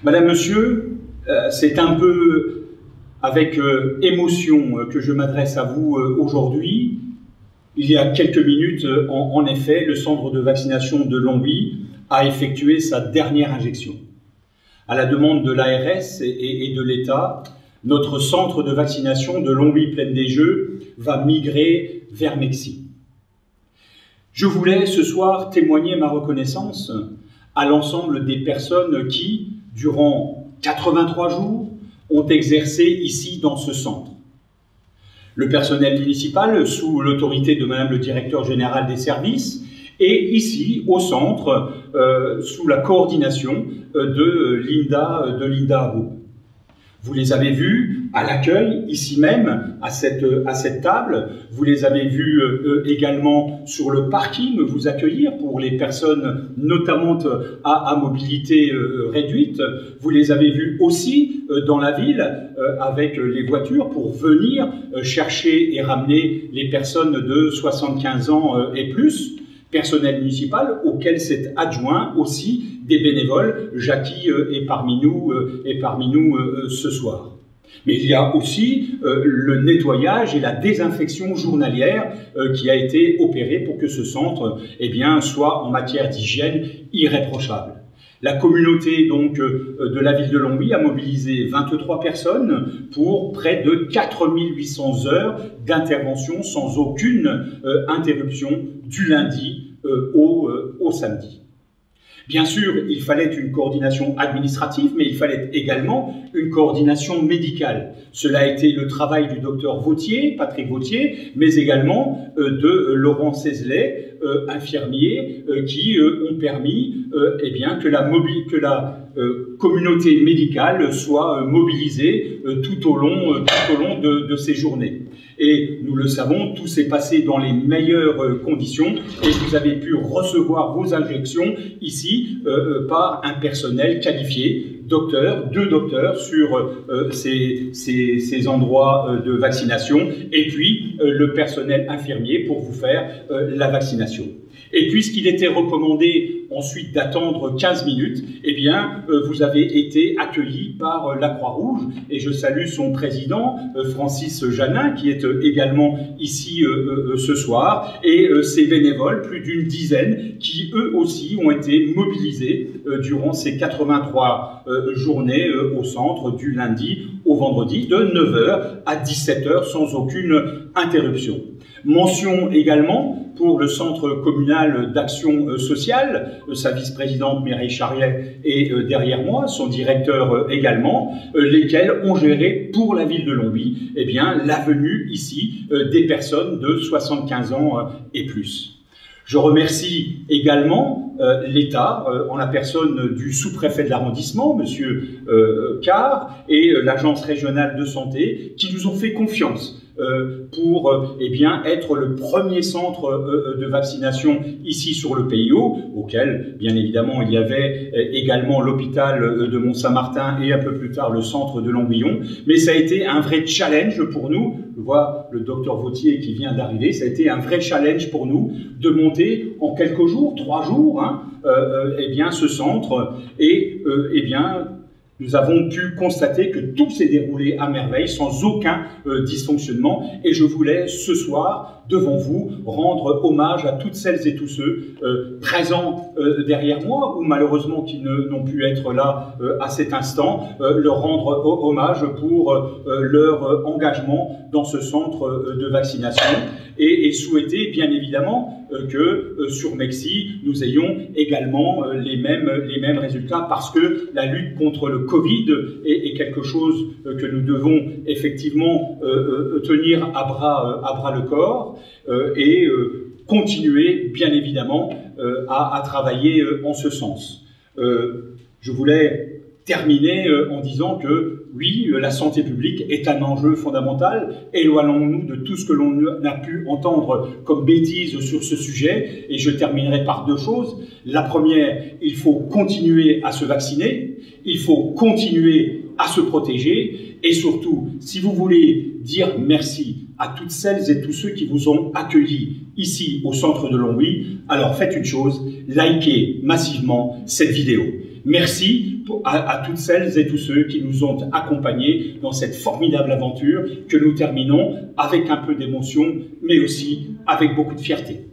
Madame, Monsieur, c'est un peu avec émotion que je m'adresse à vous aujourd'hui. Il y a quelques minutes, en effet, le centre de vaccination de Longwy a effectué sa dernière injection. À la demande de l'ARS et de l'État, notre centre de vaccination de Longwy-Plaine-des-Jeux va migrer vers Mexie. Je voulais ce soir témoigner ma reconnaissance à l'ensemble des personnes qui, durant 83 jours, ont exercé ici dans ce centre. Le personnel municipal, sous l'autorité de Madame le directeur général des services, et ici, au centre, sous la coordination de Linda Abou. Vous les avez vus à l'accueil, ici même, à cette table. Vous les avez vus également sur le parking vous accueillir pour les personnes notamment à mobilité réduite. Vous les avez vus aussi dans la ville avec les voitures pour venir chercher et ramener les personnes de 75 ans et plus. Personnel municipal auquel s'est adjoint aussi des bénévoles. Jackie est parmi nous ce soir. Mais il y a aussi le nettoyage et la désinfection journalière qui a été opérée pour que ce centre soit en matière d'hygiène irréprochable. La communauté donc de la ville de Longwy a mobilisé 23 personnes pour près de 4800 heures d'intervention sans aucune interruption du lundi au samedi. Bien sûr, il fallait une coordination administrative, mais il fallait également une coordination médicale. Cela a été le travail du docteur Vautier, Patrick Vautier, mais également de Laurent Cézelet, infirmier, qui ont permis que la communauté médicale soit mobilisée tout au long de ces journées. Et nous le savons, tout s'est passé dans les meilleures conditions et vous avez pu recevoir vos injections ici par un personnel qualifié, deux docteurs sur ces endroits de vaccination et puis le personnel infirmier pour vous faire la vaccination. Et puisqu'il était recommandé ensuite d'attendre 15 minutes, vous avez été accueillis par la Croix-Rouge et je salue son président, Francis Janin, qui est également ici ce soir, et ses bénévoles, plus d'une dizaine, qui eux aussi ont été mobilisés durant ces 83 journées au centre du lundi au vendredi de 9h à 17h sans aucune interruption. Mention également pour le Centre communal d'action sociale, sa vice-présidente Mireille Charlet est derrière moi, son directeur également, lesquels ont géré pour la ville de Longwy la venue ici des personnes de 75 ans et plus. Je remercie également l'État, en la personne du sous-préfet de l'arrondissement, M. Carr, et l'Agence régionale de santé, qui nous ont fait confiance pour être le premier centre de vaccination ici sur le PIO, auquel, bien évidemment, il y avait également l'hôpital de Mont-Saint-Martin et un peu plus tard le centre de Longuillon. Mais ça a été un vrai challenge pour nous. Je vois le docteur Vautier qui vient d'arriver. Ça a été un vrai challenge pour nous de monter en quelques jours, 3 jours, ce centre et nous avons pu constater que tout s'est déroulé à merveille, sans aucun dysfonctionnement. Et je voulais, ce soir, devant vous, rendre hommage à toutes celles et tous ceux présents derrière moi, ou malheureusement qui n'ont pu être là à cet instant, leur rendre hommage pour leur engagement dans ce centre de vaccination et souhaiter, bien évidemment, que sur Mexie, nous ayons également les mêmes résultats parce que la lutte contre le Covid est quelque chose que nous devons effectivement tenir à bras le corps et continuer, bien évidemment, à travailler en ce sens. Je voulais terminer en disant que oui, la santé publique est un enjeu fondamental. Éloignons-nous de tout ce que l'on a pu entendre comme bêtises sur ce sujet. Et je terminerai par 2 choses. La première, il faut continuer à se vacciner. Il faut continuer à se protéger. Et surtout, si vous voulez dire merci à toutes celles et tous ceux qui vous ont accueillis ici au centre de Longwy, alors faites une chose, likez massivement cette vidéo. Merci à toutes celles et tous ceux qui nous ont accompagnés dans cette formidable aventure que nous terminons avec un peu d'émotion, mais aussi avec beaucoup de fierté.